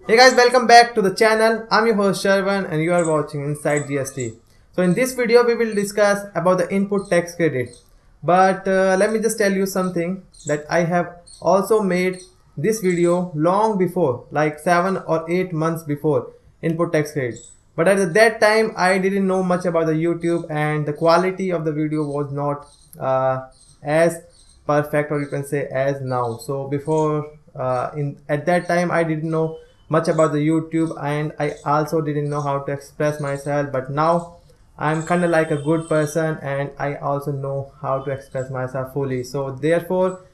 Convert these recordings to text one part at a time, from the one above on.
Hey guys, welcome back to the channel. I'm your host Sharvan and you are watching Inside GST. So in this video we will discuss about the input tax credit. But let me just tell you something that I have also made this video long before, like 7 or 8 months before input tax credit. But at that time I didn't know much about the YouTube and the quality of the video was not as perfect, or you can say as now. So before in at that time I didn't know much about the YouTube and I also didn't know how to express myself, but now I'm kind of like a good person and I also know how to express myself fully. So therefore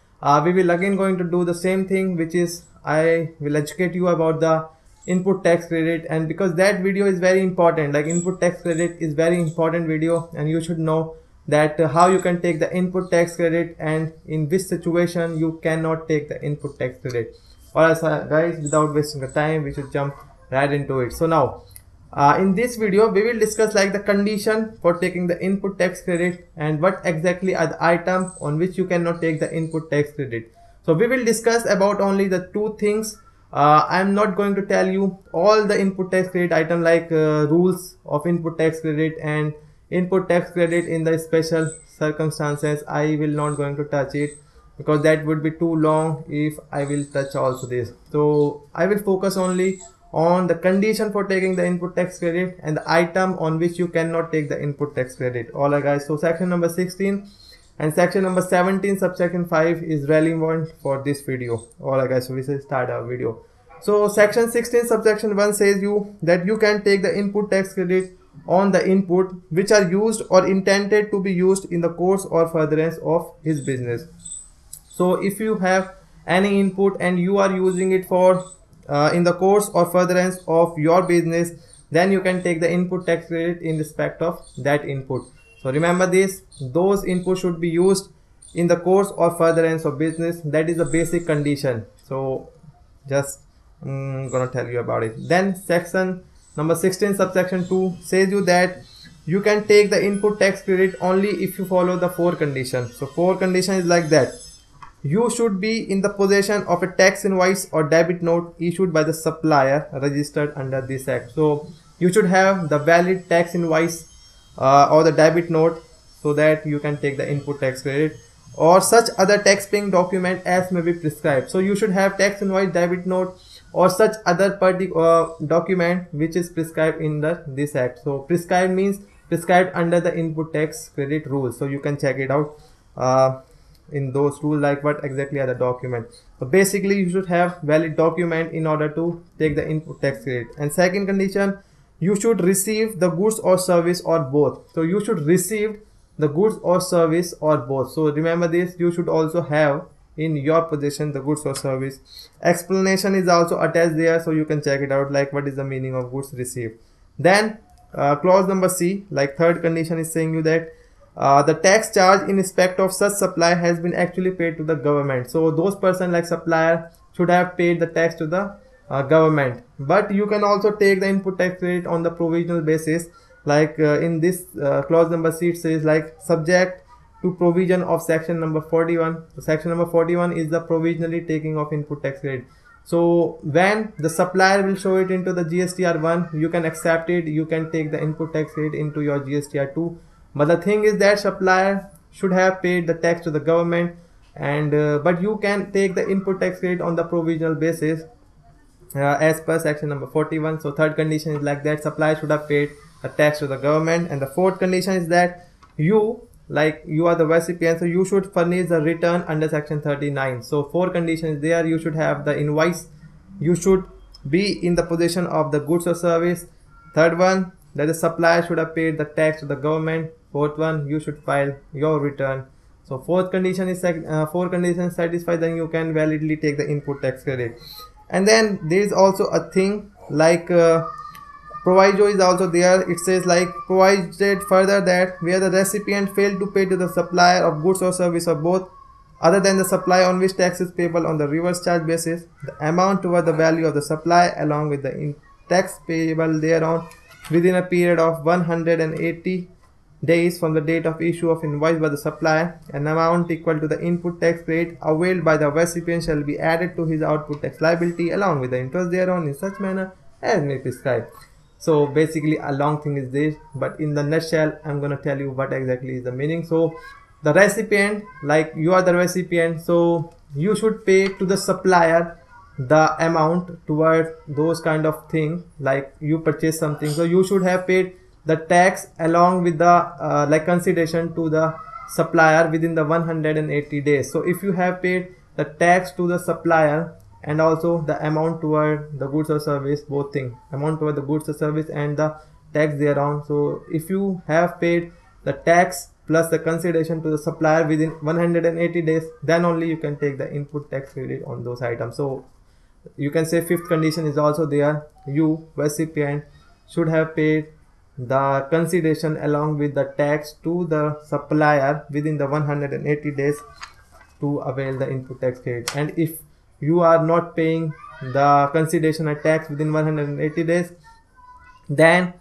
we will again going to do the same thing, which is I will educate you about the input tax credit. And because that video is very important, like input tax credit is very important video, and you should know that how you can take the input tax credit and in which situation you cannot take the input tax credit. Alright guys, without wasting the time, we should jump right into it. So now in this video we will discuss like the condition for taking the input tax credit and what exactly are the items on which you cannot take the input tax credit. So we will discuss about only the two things. I'm not going to tell you all the input tax credit item, like rules of input tax credit and input tax credit in the special circumstances. I will not going to touch it because that would be too long if I will touch also this. So I will focus only on the condition for taking the input tax credit and the item on which you cannot take the input tax credit. Alright guys, so section number 16 and section number 17 subsection 5 is relevant for this video. Alright guys, so we should start our video. So section 16 subsection 1 says you that you can take the input tax credit on the input which are used or intended to be used in the course or furtherance of his business. So if you have any input and you are using it for in the course or furtherance of your business, then you can take the input tax credit in respect of that input. So remember this, those inputs should be used in the course or furtherance of business. That is the basic condition. So just gonna tell you about it. Then section number 16 subsection 2 says you that you can take the input tax credit only if you follow the four conditions. So four conditions is like that: you should be in the possession of a tax invoice or debit note issued by the supplier registered under this act. So you should have the valid tax invoice or the debit note so that you can take the input tax credit, or such other tax paying document as may be prescribed. So you should have tax invoice, debit note, or such other document which is prescribed in this act. So prescribed means prescribed under the input tax credit rules. So you can check it out in those rules, like what exactly are the documents. So basically you should have valid document in order to take the input tax credit. And second condition, you should receive the goods or service or both. So you should receive the goods or service or both. So remember this, you should also have in your possession the goods or service. Explanation is also attached there, so you can check it out, like what is the meaning of goods received. Then clause number C, like third condition, is saying you that the tax charge in respect of such supply has been actually paid to the government. So those person like supplier should have paid the tax to the government. But you can also take the input tax credit on the provisional basis, like in this clause number C, it says like subject to provision of section number 41. So section number 41 is the provisionally taking of input tax credit. So when the supplier will show it into the GSTR1, you can accept it, you can take the input tax credit into your GSTR2. But the thing is that supplier should have paid the tax to the government, and but you can take the input tax credit on the provisional basis as per section number 41. So third condition is like that, supplier should have paid the tax to the government. And the fourth condition is that you are the recipient, so you should furnish the return under section 39. So four conditions there: you should have the invoice, you should be in the possession of the goods or service, third one that the supplier should have paid the tax to the government, fourth one you should file your return. So fourth condition is four conditions satisfied, then you can validly take the input tax credit. And then there is also a thing like proviso is also there. It says like provided further that where the recipient failed to pay to the supplier of goods or service or both other than the supply on which tax is payable on the reverse charge basis, the amount toward the value of the supply along with the tax payable thereon within a period of 180 days from the date of issue of invoice by the supplier, an amount equal to the input tax credit availed by the recipient shall be added to his output tax liability along with the interest thereon in such manner as may prescribe. So basically a long thing is this, but in the nutshell I'm gonna tell you what exactly is the meaning. So the recipient, like you are the recipient, so you should pay to the supplier the amount towards those kind of thing, like you purchase something, so you should have paid the tax along with the like consideration to the supplier within the 180 days. So if you have paid the tax to the supplier and also the amount toward the goods or service, both thing, amount toward the goods or service and the tax thereon, so if you have paid the tax plus the consideration to the supplier within 180 days, then only you can take the input tax credit on those items. So you can say fifth condition is also there, you recipient should have paid the consideration along with the tax to the supplier within the 180 days to avail the input tax credit. And if you are not paying the consideration and tax within 180 days, then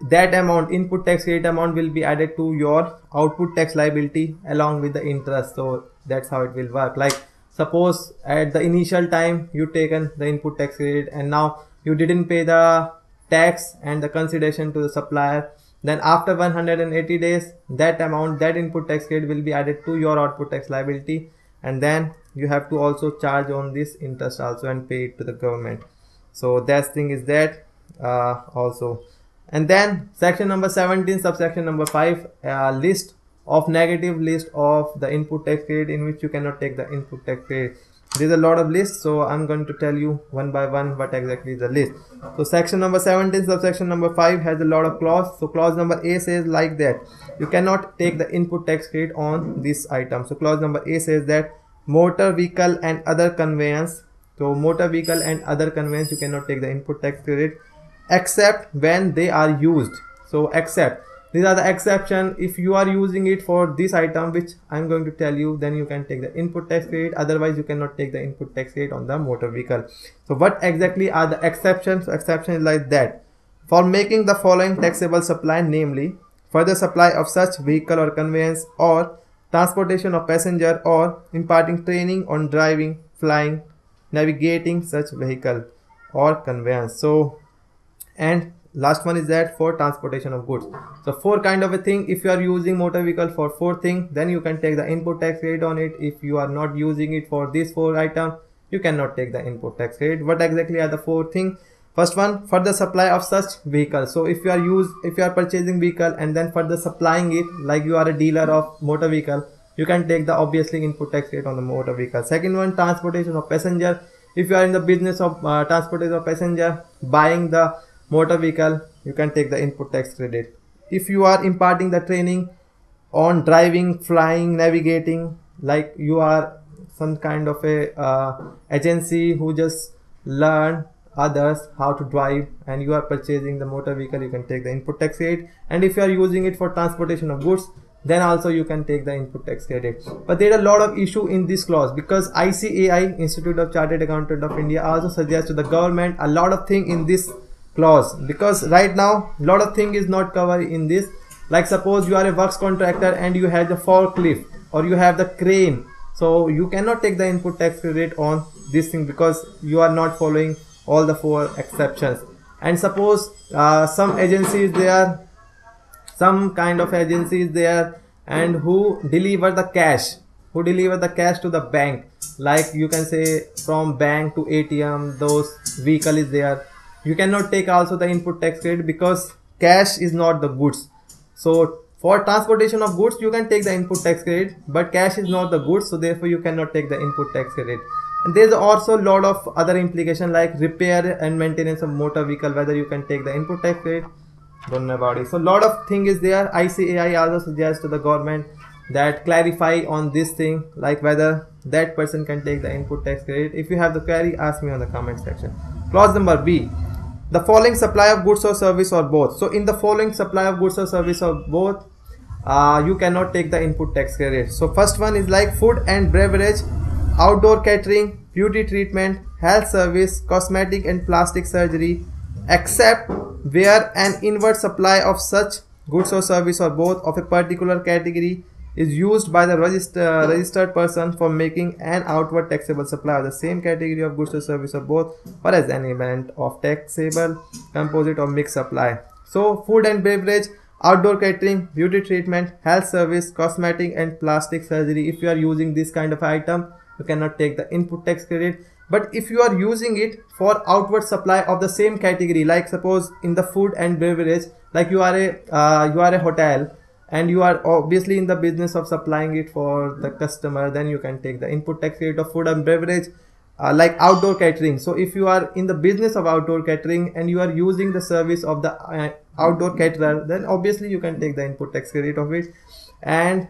that amount, input tax credit amount, will be added to your output tax liability along with the interest. So that's how it will work. Like suppose at the initial time you taken the input tax credit and now you didn't pay the tax and the consideration to the supplier, then after 180 days that amount, that input tax credit will be added to your output tax liability, and then you have to also charge on this interest also and pay it to the government. So that thing is that also. And then section number 17 subsection number 5, list of negative list of the input tax credit in which you cannot take the input tax credit. There's a lot of lists, so I'm going to tell you one by one what exactly is the list. So section number 17 subsection number 5 has a lot of clause. So clause number A says like that you cannot take the input tax credit on this item. So clause number A says that motor vehicle and other conveyance, so motor vehicle and other conveyance you cannot take the input tax credit except when they are used. So except, these are the exception. If you are using it for this item which I'm going to tell you, then you can take the input tax credit, otherwise you cannot take the input tax credit on the motor vehicle. So what exactly are the exceptions? So exception is like that: for making the following taxable supply, namely for the supply of such vehicle or conveyance, or transportation of passenger, or imparting training on driving, flying, navigating such vehicle or conveyance. So and last one is that for transportation of goods. So four kind of a thing. If you are using motor vehicle for four thing, then you can take the input tax credit on it. If you are not using it for these four items, you cannot take the input tax credit. What exactly are the four things? First one, for the supply of such vehicle. So if you are purchasing vehicle and then further supplying it, like you are a dealer of motor vehicle, you can take the obviously input tax credit on the motor vehicle. Second one, transportation of passenger. If you are in the business of transportation of passenger, buying the motor vehicle, you can take the input tax credit. If you are imparting the training on driving, flying, navigating, like you are some kind of a agency who just learn others how to drive and you are purchasing the motor vehicle, you can take the input tax credit. And if you are using it for transportation of goods, then also you can take the input tax credit. But there are a lot of issue in this clause, because ICAI, Institute of Chartered Accountant of India, also suggests to the government a lot of thing in this clause, because right now a lot of thing is not covered in this. Like suppose you are a works contractor and you have the forklift or you have the crane, so you cannot take the input tax credit on this thing because you are not following all the four exceptions. And suppose some agencies there, some kind of agencies there, and who deliver the cash to the bank, like you can say from bank to ATM, those vehicle is there, you cannot take also the input tax credit because cash is not the goods. So for transportation of goods you can take the input tax credit, but cash is not the goods, so therefore you cannot take the input tax credit. And there is also a lot of other implication like repair and maintenance of motor vehicle, whether you can take the input tax credit, don't know about it. So a lot of thing is there. ICAI also suggests to the government that clarify on this thing, like whether that person can take the input tax credit. If you have the query, ask me on the comment section. Clause number B, the following supply of goods or service or both. So in the following supply of goods or service or both, you cannot take the input tax credit. So first one is like food and beverage, outdoor catering, beauty treatment, health service, cosmetic and plastic surgery, except where an inward supply of such goods or service or both of a particular category is used by the registered person for making an outward taxable supply of the same category of goods or service or both, or as an element of taxable composite or mixed supply. So food and beverage, outdoor catering, beauty treatment, health service, cosmetic and plastic surgery, if you are using this kind of item, you cannot take the input tax credit. But if you are using it for outward supply of the same category, like suppose in the food and beverage, like you are a hotel and you are obviously in the business of supplying it for the customer, then you can take the input tax credit of food and beverage. Like outdoor catering, so if you are in the business of outdoor catering and you are using the service of the outdoor caterer, then obviously you can take the input tax credit of it. And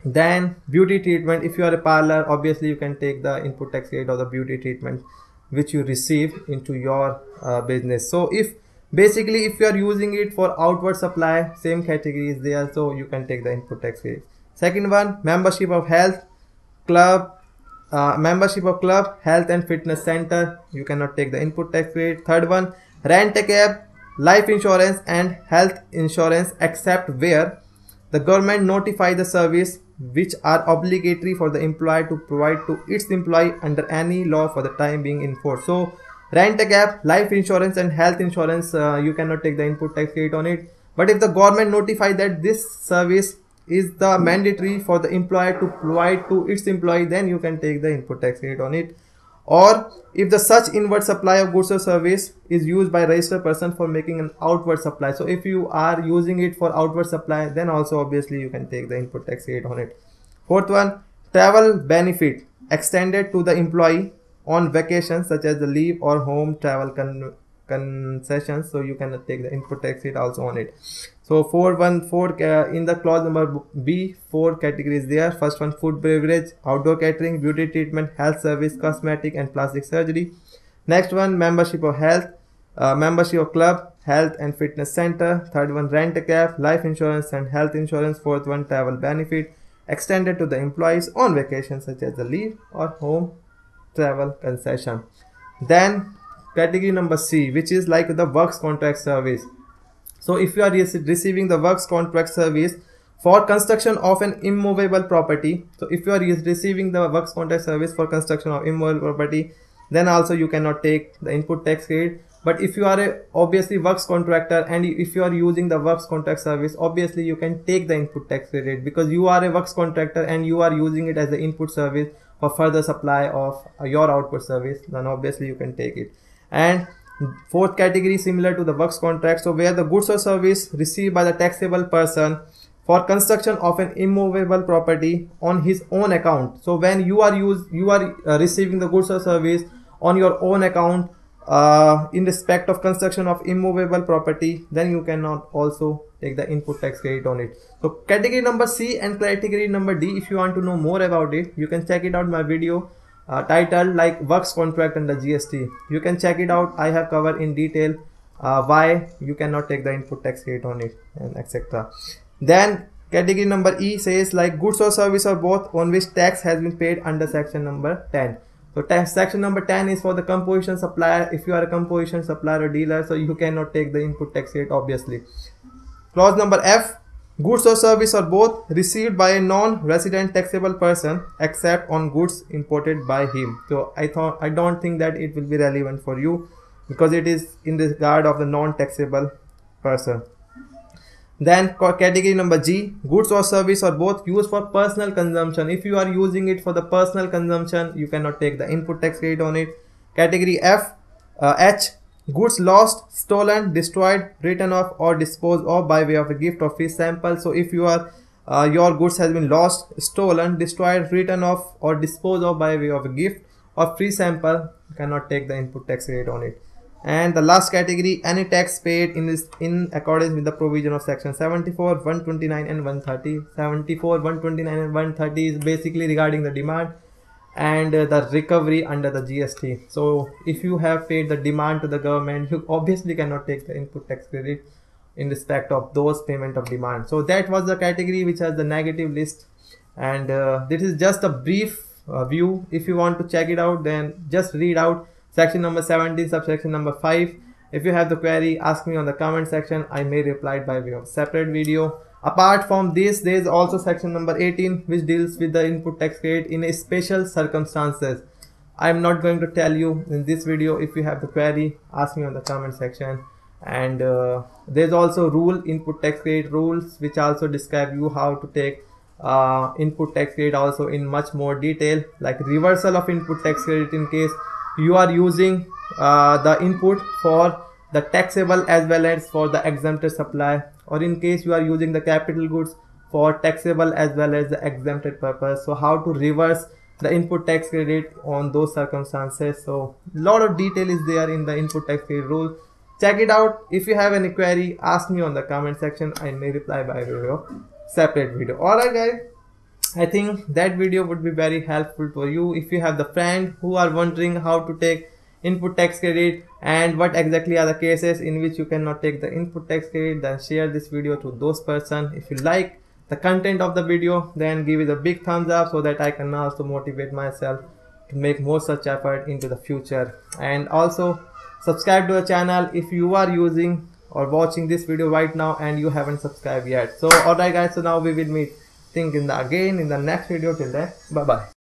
then beauty treatment, if you are a parlor, obviously you can take the input tax credit of the beauty treatment which you receive into your business. So if basically if you are using it for outward supply, same category is there, so you can take the input tax credit. Second one, membership of health club, health and fitness center, you cannot take the input tax credit. Third one, rent a cab, life insurance and health insurance, except where the government notify the service which are obligatory for the employer to provide to its employee under any law for the time being in force. So rent a cab, life insurance and health insurance, you cannot take the input tax credit on it. But if the government notify that this service is the mandatory for the employer to provide to its employee, then you can take the input tax credit on it. Or if the such inward supply of goods or service is used by registered person for making an outward supply, so if you are using it for outward supply, then also obviously you can take the input tax credit on it. Fourth one, travel benefit extended to the employee on vacation, such as the leave or home travel concessions, so you cannot take the input tax credit also on it. So in the clause number B, 4 categories there. First one, food, beverage, outdoor catering, beauty treatment, health service, cosmetic and plastic surgery. Next one, membership of health, membership of club, health and fitness center. Third one, rent a cab, life insurance and health insurance. Fourth one, travel benefit extended to the employees on vacation, such as the leave or home travel concession. Then category number C, which is like the works contract service. So if you are receiving the works contract service for construction of an immovable property, so if you are receiving the works contract service for construction of immovable property, then also you cannot take the input tax credit. But if you are a obviously works contractor and if you are using the works contract service, obviously you can take the input tax credit because you are a works contractor and you are using it as the input service for further supply of your output service, then obviously you can take it. And fourth category, similar to the works contract, so where the goods or service received by the taxable person for construction of an immovable property on his own account. So when you are receiving the goods or service on your own account in respect of construction of immovable property, then you cannot also take the input tax credit on it. So category number C and category number D, if you want to know more about it, you can check it out my video titled like works contract and the GST. You can check it out. I have covered in detail why you cannot take the input tax credit on it and etc. Then category number E says like goods or service or both on which tax has been paid under section number 10. So section number 10 is for the composition supplier. If you are a composition supplier or dealer, so you cannot take the input tax rate obviously. Clause number F, goods or service or both received by a non-resident taxable person except on goods imported by him. So I don't think that it will be relevant for you because it is in regard of the non-taxable person. Then category number G, goods or service or both used for personal consumption. If you are using it for the personal consumption, you cannot take the input tax rate on it. Category H, goods lost, stolen, destroyed, written off or disposed of by way of a gift or free sample. So if you are your goods has been lost, stolen, destroyed, written off or disposed of by way of a gift or free sample, you cannot take the input tax rate on it. And the last category, any tax paid in accordance with the provision of section 74, 129 and 130. 74, 129 and 130 is basically regarding the demand and the recovery under the GST. So if you have paid the demand to the government, you obviously cannot take the input tax credit in respect of those payment of demand. So that was the category which has the negative list, and this is just a brief view. If you want to check it out, then just read out section number 17 subsection number 5 If you have the query, ask me on the comment section. I may reply by way of separate video. Apart from this, there is also section number 18 which deals with the input tax credit in a special circumstances. I am not going to tell you in this video. If you have the query, ask me on the comment section. And there's also rule input tax credit rules which also describe you how to take input tax credit also in much more detail, like reversal of input tax credit in case you are using the input for the taxable as well as for the exempted supply, or in case you are using the capital goods for taxable as well as the exempted purpose. So how to reverse the input tax credit on those circumstances. So lot of detail is there in the input tax credit rule. Check it out. If you have any query, ask me on the comment section. I may reply by way of separate video. Alright guys, I think that video would be very helpful for you. If you have the friend who are wondering how to take input tax credit and what exactly are the cases in which you cannot take the input tax credit, then share this video to those person. If you like the content of the video, then give it a big thumbs up so that I can also motivate myself to make more such effort into the future. And also subscribe to the channel if you are using or watching this video right now and you haven't subscribed yet. So alright guys, so now we will meet again in the next video. Till then, bye bye.